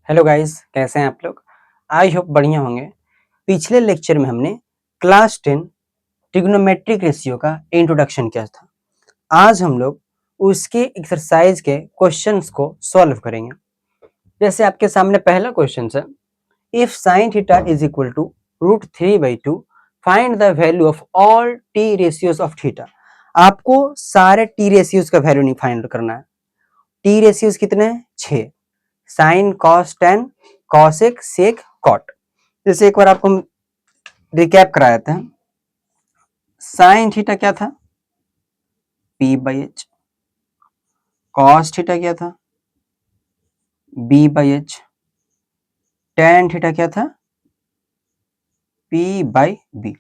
Hello guys, कैसे हैं आप लोग। आई होप बढ़िया होंगे। पिछले लेक्चर में हमने क्लास 10 ट्रिग्नोमेट्रिक रेशियो का इंट्रोडक्शन किया था। आज हम लोग उसके एक्सरसाइज के क्वेश्चंस को सॉल्व करेंगे। जैसे आपके सामने पहला क्वेश्चन है, if sine theta is equal to √3/2 find the value of all T ratios of theta. आपको सारे टी रेशियोज का वैल्यू नहीं फाइंड करना है। टी रेशियोज कितने हैं? 6। Sine, cos, tan, cosec, sec, cot. जैसे एक बार आपको हम रिकैप करा देते हैं। साइन थीटा क्या था? P/h। कॉस थीटा क्या था? B/h। टेन थीटा क्या था? P/b।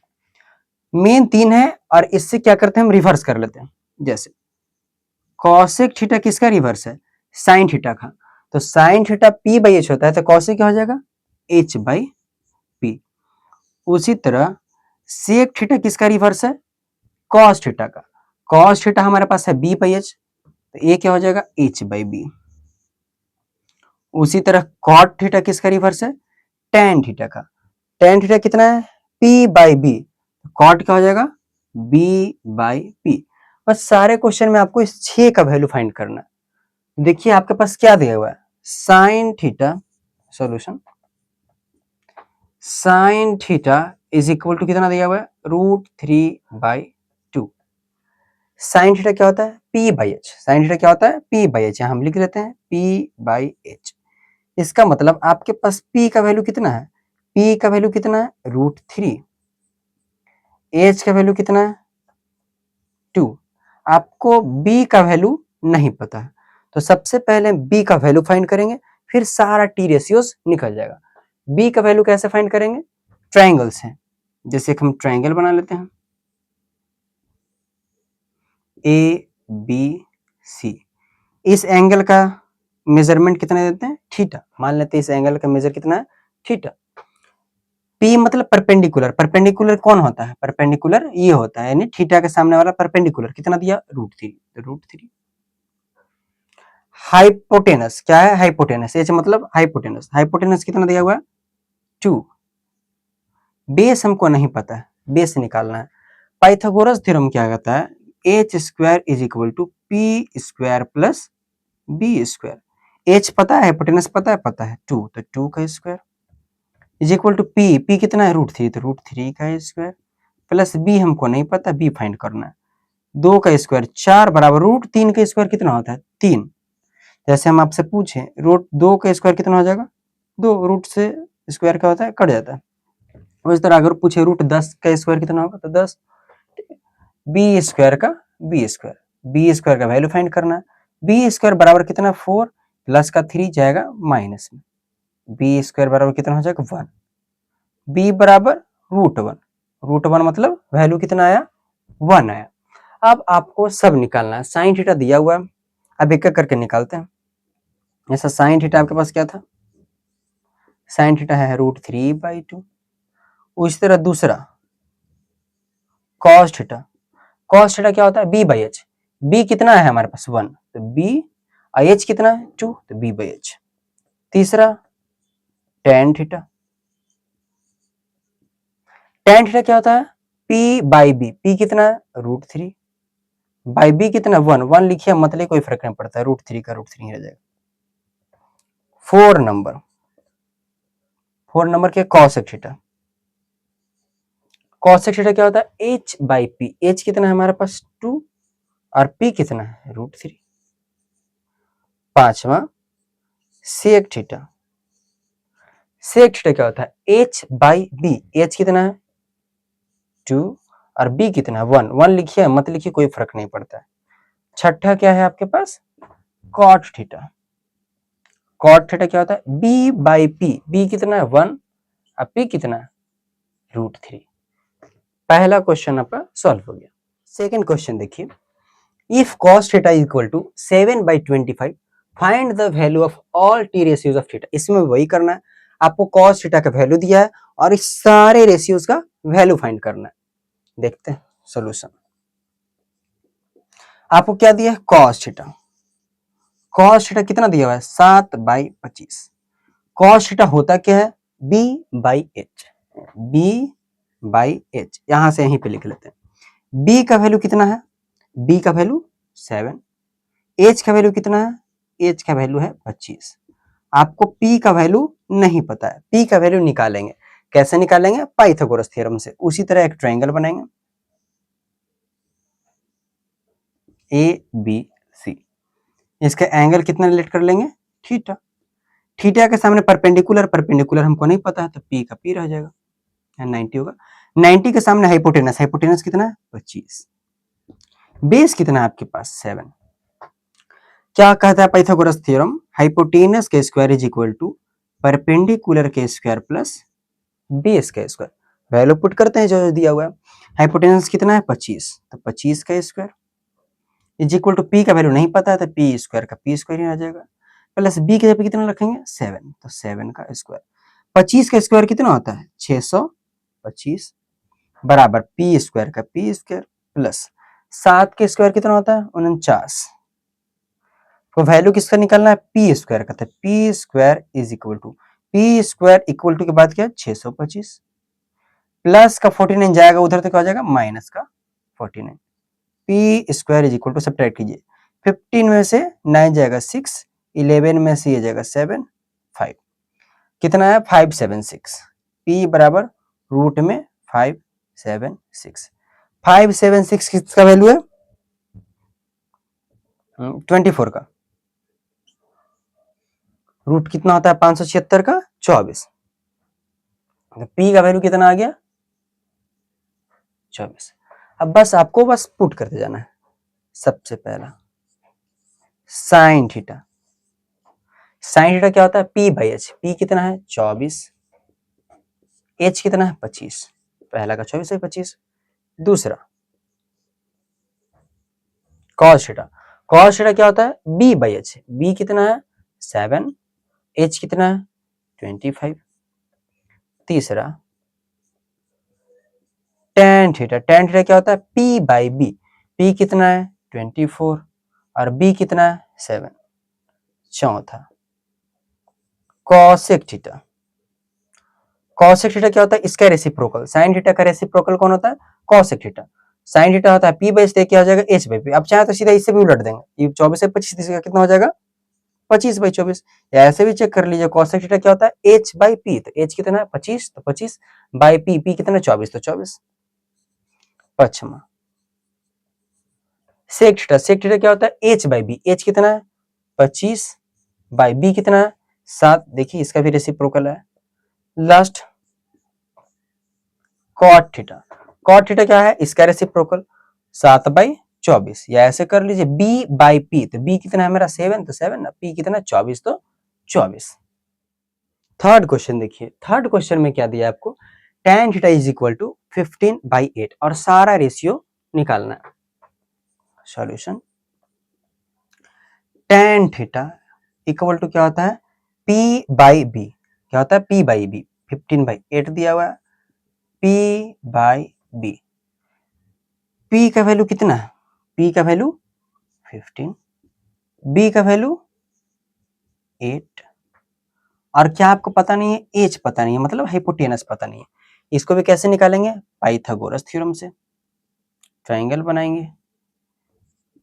मेन 3 है और इससे क्या करते हैं, हम रिवर्स कर लेते हैं। जैसे कॉसेक थीटा किसका रिवर्स है? साइन थीटा का। तो साइन थीटा P/h होता है, तो कॉसेक क्या हो जाएगा? H/p। उसी तरह सेक थीटा किसका रिवर्स है? कॉस थीटा का। कॉस थीटा हमारे पास है B/h, तो ये क्या हो जाएगा? H/b। उसी तरह कॉट थीटा किसका रिवर्स है? टेन थीटा का। टेन थीटा कितना है? P/b। कॉट क्या हो जाएगा? B/p। बस सारे क्वेश्चन में आपको इस 6 का वैल्यू फाइंड करना है। देखिए आपके पास क्या दिया हुआ है, sine theta. Solution, sine theta is equal to कितना दिया हुआ है? √3/2। साइन थीटा क्या होता है? P/h। साइन थीटा क्या होता है? P/h। यहां हम लिख लेते हैं P/h। इसका मतलब आपके पास P का वैल्यू कितना है? P का वैल्यू कितना है? √3। H का वैल्यू कितना है? 2। आपको B का वैल्यू नहीं पता है, तो सबसे पहले B का वैल्यू फाइंड करेंगे, फिर सारा टी रेशियोज निकल जाएगा। B का वैल्यू कैसे फाइंड करेंगे? ट्रायंगल से। जैसे हम ट्रायंगल बना लेते हैं, ABC। इस एंगल का मेजरमेंट कितना देते हैं? थीटा। मान लेते हैं इस एंगल का मेजर कितना है? थीटा। P मतलब परपेंडिकुलर। परपेंडिकुलर कौन होता है? परपेंडिकुलर ये होता है, यानी थीटा के सामने वाला परपेंडिकुलर। कितना दिया? √3। √3। हाइपोटेनस क्या है? हाइपोटेनस, एच मतलब हाइपोटेनस। हाइपोटेनस कितना दिया हुआ है? 2। बेस हमको नहीं पता है, बेस निकालना है। पाइथागोरस थ्योरम क्या कहता है? h² is equal to P² plus B²। H पता है, हाइपोटेनस पता है? पता है, 2। तो 2 का square is equal to P कितना है? √3। तो √3 का स्क्वायर प्लस B हमको नहीं पता, B फाइंड करना है। 2 का स्क्वायर 4 बराबर √3 का स्क्वायर कितना होता है? 3। जैसे हम आपसे पूछे √2 का स्क्वायर कितना हो जाएगा? 2। रूट से स्क्वायर क्या होता है? कट जाता है। उस तरह अगर पूछे √10 का स्क्वायर कितना होगा? तो 10। B² का B² का वैल्यू फाइंड करना है। B² बराबर कितना? 4 प्लस का 3 जाएगा माइनस में। B² बराबर कितना हो जाएगा? 1। B बराबर √1। √1 मतलब वैल्यू कितना आया? 1 आया। अब आपको सब निकालना है। साइन थीटा दिया हुआ है, अब एक एक करके निकालते हैं। ऐसा साइन थीटा आपके पास क्या था? साइन थीटा है √3/2। उसी तरह दूसरा कॉस थीटा। कॉस थीटा क्या होता है? B/h। B कितना है हमारे पास? 1। तो B। H कितना है? 2। तो B/h। तीसरा टेन थीटा। टेन थीटा क्या होता है? P/b। P कितना है? √3 बाई B कितना? 1। 1 लिखिए मतलब कोई फर्क नहीं पड़ता है, √3 का √3 रह जाएगा। 4 नंबर, 4 नंबर के कॉसेक थीटा। कॉसेक थीटा क्या होता है? H/p। H कितना है हमारे पास? 2 और P कितना है? √3। पांचवा सेक थीटा। सेक थीटा क्या होता है? H/b। H कितना है? 2 और B कितना है? 1। 1 लिखिए मत लिखिए कोई फर्क नहीं पड़ता है। छठा क्या है आपके पास? Cot theta. कॉट थीटा क्या होता है? B/p। B कितना है? 1 और P कितना है? √3। पहला क्वेश्चन आपका सॉल्व हो गया। सेकंड क्वेश्चन देखिए, if cos theta equal to 7/25 find the value of all T ratios of theta. इसमें वही करना है, आपको cos थीटा का वैल्यू दिया है और इस सारे रेशियोज का वैल्यू फाइंड करना है। देखते हैं सॉल्यूशन। आपको क्या दिया है? cos theta. cos थीटा कितना दिया हुआ है? 7/25। कॉस थीटा होता क्या है, b by H, b by H, यहां से यहीं पे लिख लेते हैं। b का वैल्यू कितना है, b का वैल्यू 7, h का वैल्यू कितना है, h का वैल्यू है 25। आपको p का वैल्यू नहीं पता है, p का वैल्यू निकालेंगे, कैसे निकालेंगे, पाइथागोरस थ्योरम से। उसी तरह एक ट्रायंगल बनाएंगे ए बी सी, इसका एंगल कितना रिलेट कर लेंगे, थीटा। थीटा के सामने परपेंडिकुलर, परपेंडिकुलर हमको नहीं पता है तो p का p रह जाएगा, 90 होगा। 90 के सामने हाइपोटेनस, हाइपोटेनस कितना है 25, बेस कितना है आपके पास 7। क्या कहता है पाइथागोरस थ्योरम, हाइपोटेनस के square is equal to perpendicular के स्क्वायर प्लस बेस का स्क्वायर। वैल्यू पुट करते हैं जो दिया हुआ है, हाइपोटेनस कितना है 25, तो 25 का square is equal to P का वैल्यू नहीं पता है तो पी स्क्वायर का पी स्क्वायर ही आ जाएगा, प्लस बी के जगह पे कितना रखेंगे 7, तो 7 का स्क्वायर। 25 का स्क्वायर कितना होता है 625, बराबर पी स्क्वायर का पी स्क्वायर प्लस 7 के स्क्वायर कितना होता है 49। तो वैल्यू किसका निकालना है, पी स्क्वायर का, तो P square is equal to, P square equal to के बाद क्या 625, प्लस का 49 जाएगा उधर तो क्या हो जाएगा माइनस का 49, P square is equal to, subtract कीजिए, 15 में से 9 जाएगा 6, 11 में से ये जाएगा 7, 5, कितना है 576, पी बराबर रूट में 576, 576 किसका वैल्यू है 24 का, रूट कितना होता है 576 का 24, तो पी का वैल्यू कितना आ गया 24। अब बस आपको बस पुट करते जाना है, सबसे पहला साइन थीटा, साइन थीटा क्या होता है पी बाई एच, पी कितना है 24, एच कितना है 25, पहला का 24 है 25, दूसरा कॉस थीटा, कॉस थीटा क्या होता है बी बाई एच, बी कितना है 7, एच कितना है 25, तीसरा टेन थीटा, टेन थीटा क्या होता है पी बाई बी, पी कितना है 24 और बी कितना है 7, चौथा कॉसेक थीटा, कॉसेक थीटा क्या होता है इसका रेसिप्रोकल, साइन थीटा का रेसिप्रोकल कौन होता है कॉसेक थीटा, साइन थीटा होता है पी बाई एच, क्या हो जाएगा एच बाई पी, अब चाहे तो सीधा इससे भी उलट देंगे, ये 24 से 25 इसका कितना हो जाएगा 25 बाई 24, या ऐसे भी चेक कर लीजिए कॉसेक थीटा क्या होता है एच बाई पी, तो एच कितना है 25 तो 25 बाई पी, पी कितना 24 तो 24, पचमा सेक थीटा, सेक थीटा क्या होता है एच बाई बी, एच कितना है 25 बाई बी कितना है 7, देखिए इसका भी रेसिप्रोकल है। Last cot theta, cot theta क्या है इसका रेसिप्रोकल 7 बाई 24, या ऐसे कर लीजिए बी बाई पी, तो बी कितना है मेरा 7 तो 7 ना, पी कितना 24 तो 24। थर्ड क्वेश्चन देखिए, थर्ड क्वेश्चन में क्या दिया आपको, tan theta is equal to 15 by 8 और सारा रेशियो निकालना है। Solution tan theta equal to क्या होता है p बाई बी, क्या होता है p बाई बी, 15 बाई 8 दिया हुआ है, p बाई बी, p का वैल्यू कितना है, p का वैल्यू 15, b का वैल्यू 8, और क्या आपको पता नहीं है, h पता नहीं है, मतलब हाइपोटेनस पता नहीं है, इसको भी कैसे निकालेंगे पाइथागोरस थ्योरम से। ट्रायंगल बनाएंगे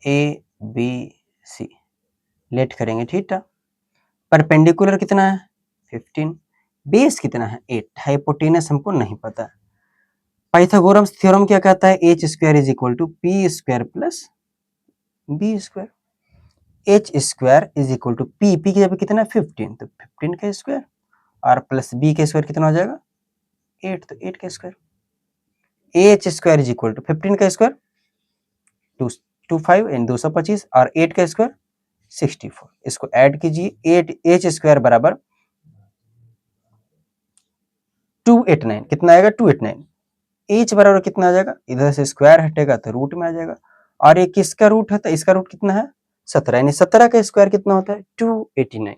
ए बी सी, लेट करेंगे थीटा, परपेंडिकुलर कितना है 15, बेस कितना है 8, हाइपोटेनस हमको नहीं पता। पाइथागोरस थ्योरम क्या कहता है H square is equal to P square plus B square, H square is equal to P, P की जगह कितना है 15, तो 15 का स्क्वायर और प्लस बी का स्क्वायर कितना हो जाएगा 8, तो 8 का square, H square is equal to 15 का स्क्वायर 225 एंड 225 और 8 का स्क्वायर 64, इसको ऐड कीजिए 8 एच स्क्वायर बराबर 289, कितना आएगा 289, एच बराबर कितना आ जाएगा, इधर से स्क्वायर हटेगा तो रूट में आ जाएगा, और ये किसका रूट है तो इसका रूट कितना है 17, यानी 17 का स्क्वायर कितना होता है 289।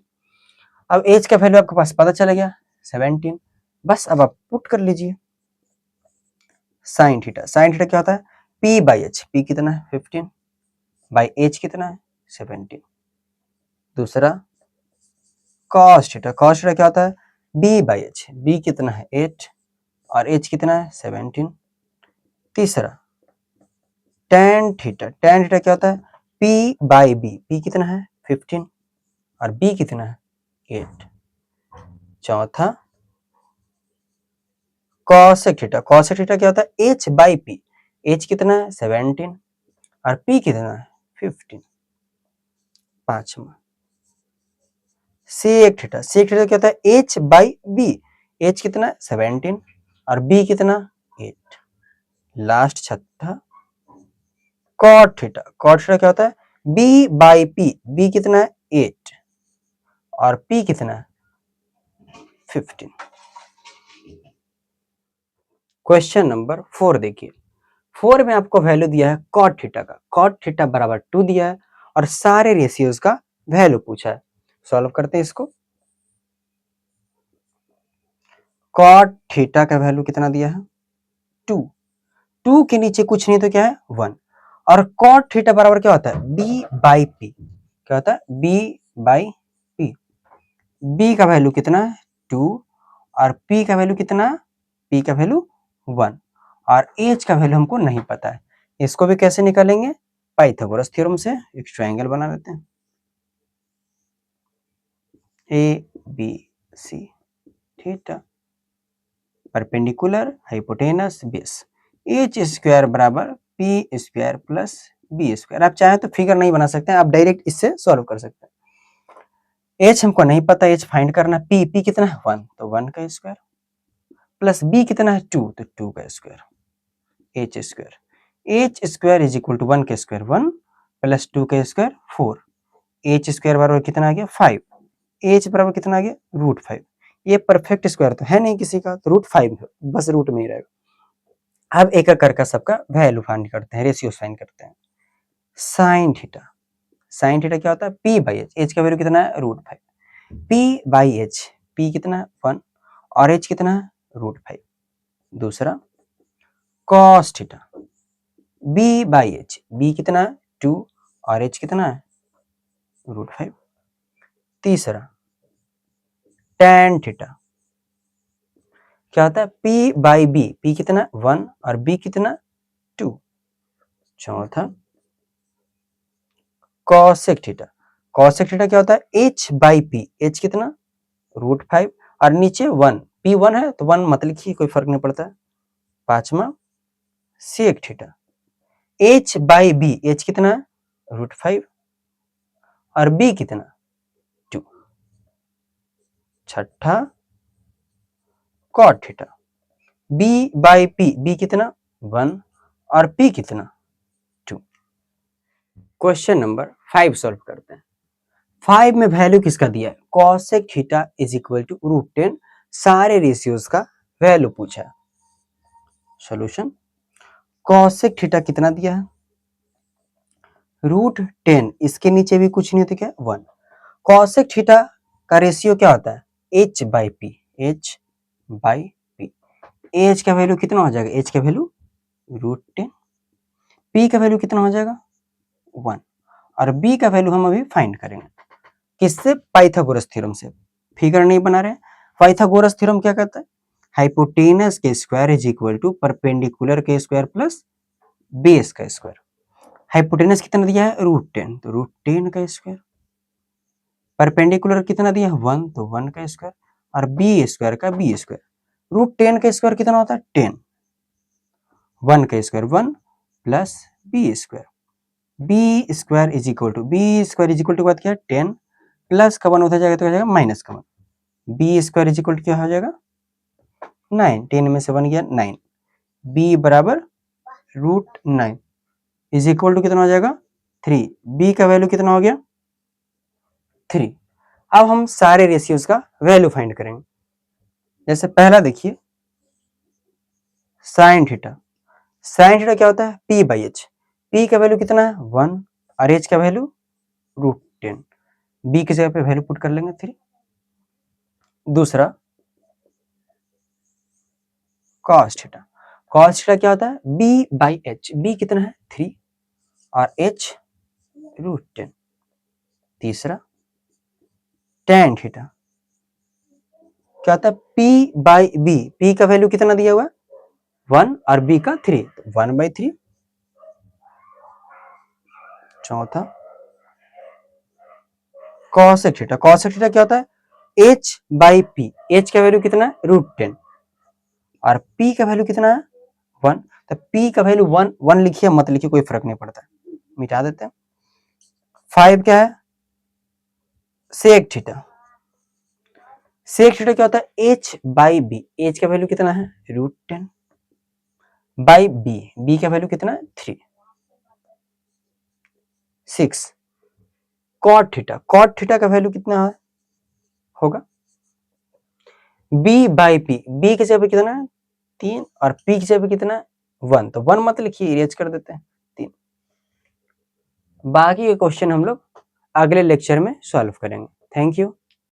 अब एच का वैल्यू आपके पास पता चला गया 17, बस अब आप पुट कर लीजिए साइन थीटा, साइन थीटा क्या होता है पी बाई एच, पी कितना है 15 बाई एच कितना है 17, दूसरा कॉस थीटा क्या होता है b बाई एच, b कितना है 8 और h कितना है 17। तीसरा tan थीटा क्या होता है p बाई b, p कितना है 15 और b कितना है 8। चौथा cosec थीटा क्या होता है h बाई p, h कितना है 17 और p कितना है 15। पांचवा sec थीटा क्या होता है h बाई b, h कितना है 17 और b कितना 8। लास्ट छठा cot थीटा क्या होता है b बाई p, b कितना है 8 और p कितना है 15। क्वेश्चन नंबर 4 देखिए, 4 में आपको वैल्यू दिया है cot थीटा का, cot थीटा बराबर 2 दिया है और सारे रेशियोज का वैल्यू पूछा है। सॉल्व करते हैं इसको। cot थीटा का वैल्यू कितना दिया है 2, 2 के नीचे कुछ नहीं तो क्या है 1 और cot थीटा बराबर क्या होता है b बाई p, क्या होता है b बाई p, b का वैल्यू कितना है 2 और p का वैल्यू कितना है, p का वैल्यू 1 और h का वैल्यू हमको नहीं पता है। इसको भी कैसे निकालेंगे, पाइथागोरस थ्योरम से एक ट्रायंगल बना लेते हैं A B C theta perpendicular hypotenuse base, H square बराबर P square plus B square. आप चाहे तो फिगर नहीं बना सकते हैं, आप डायरेक्ट इससे सॉल्व कर सकते हैं। एच हमको नहीं पता, एच फाइंड करना, पी कितना है 1 तो 1 का स्क्वायर प्लस बी कितना है 2 तो 2 का square, H square is equal to 1 का स्क्वायर 1 प्लस 2 का स्क्वायर 4, एच स्क्वायर बराबर कितना आ गया 5, एच बराबर कितना आ गया √5। ये परफेक्ट स्क्वायर तो है नहीं किसी का, तो √5 बस रूट में ही रहेगा। अब एक एक करके सबका वैल्यू फाइंड करते हैं, रेशियो फाइंड करते हैं। साइन थीटा क्या होता है p बाई एच, एच का वैल्यू कितना है √5, p बाई एच, p कितना है 1 और h कितना है √5। दूसरा cos theta b by H, b कितना है 2 और h कितना है √5। तीसरा tan थीटा क्या होता है p बाई b, p कितना 1 और b कितना 2। चौथा cosec थीटा क्या होता है h बाई p, h कितना √5 और नीचे 1, p 1 है तो 1 मत लिखिए, कोई फर्क नहीं पड़ता है। पांचवा sec theta h by b, h कितना है √5 और b कितना 2। छठा cot theta b by p, b कितना 1 और p कितना 2। क्वेश्चन नंबर 5 सॉल्व करते हैं। 5 में वैल्यू किसका दिया है cosec theta is equal to √10, सारे रेशियोज का वैल्यू पूछा है। सॉल्यूशन cosec थीटा कितना दिया है √10, इसके नीचे भी कुछ नहीं होता क्या 1, cosec थीटा का रेशियो क्या होता है h by p, h by p, h का वैल्यू कितना हो जाएगा, h का वैल्यू √10, p का वैल्यू कितना हो जाएगा 1 और b का वैल्यू हम अभी फाइंड करेंगे किससे, पाइथागोरस थ्योरम से। फिगर नहीं बना रहे, पाइथागोरस थ्योरम क्या कहता है हाइपोटेनस के square is equal to perpendicular के स्क्वायर प्लस बेस का स्क्वायर। हाइपोटेनस कितना दिया है √10 तो √10 का स्क्वायर, परपेंडिकुलर कितना दिया है 1 तो 1 का स्क्वायर और बी स्क्वायर का बी स्क्वायर। √10 का स्क्वायर कितना होता है 10, 1 का square 1 plus B square, B square is equal to बात क्या है 10 प्लस का 1 उधर जाएगा तो क्या जाएगा माइनस का 1, B square is equal to क्या हो जाएगा 9, 10 में से 1 गया 9, बी बराबर √9 इज इक्वल टू कितना हो जाएगा 3, बी का वैल्यू कितना हो गया 3। अब हम सारे रेशियोज का वैल्यू फाइंड करेंगे। जैसे पहला देखिए साइन थीटा क्या होता है p बाई एच, p का वैल्यू कितना है 1 और h का वैल्यू √10, b की जगह पे वैल्यू पुट कर लेंगे 3। दूसरा cos थीटा क्या होता है b बाई एच, b कितना है 3 और h √10। तीसरा tan थीटा क्या होता है P बाई बी, P का वैल्यू कितना दिया हुआ है 1 और B का 3, 1/3। चौथा कॉसेक थीटा, कॉसेक थीटा क्या होता है H बाई P, H का वैल्यू कितना है √10 और P का वैल्यू कितना है 1, तो P का वैल्यू 1 लिखिए मत लिखिए कोई फर्क नहीं पड़ता, मिटा देते हैं। 5 क्या है सेक थीटा, सेक थीटा क्या होता है H बाई बी, H का वैल्यू कितना है √10 बाई बी, बी का वैल्यू कितना है 3। 6 कॉट थीटा, कॉट थीटा का वैल्यू कितना है होगा बी बाई पी, बी की जगह कितना है 3 और पी की जगह कितना है 1, तो 1 मत लिखिए इरेज कर देते हैं 3। बाकी के क्वेश्चन हम लोग अगले लेक्चर में सॉल्व करेंगे। Thank you.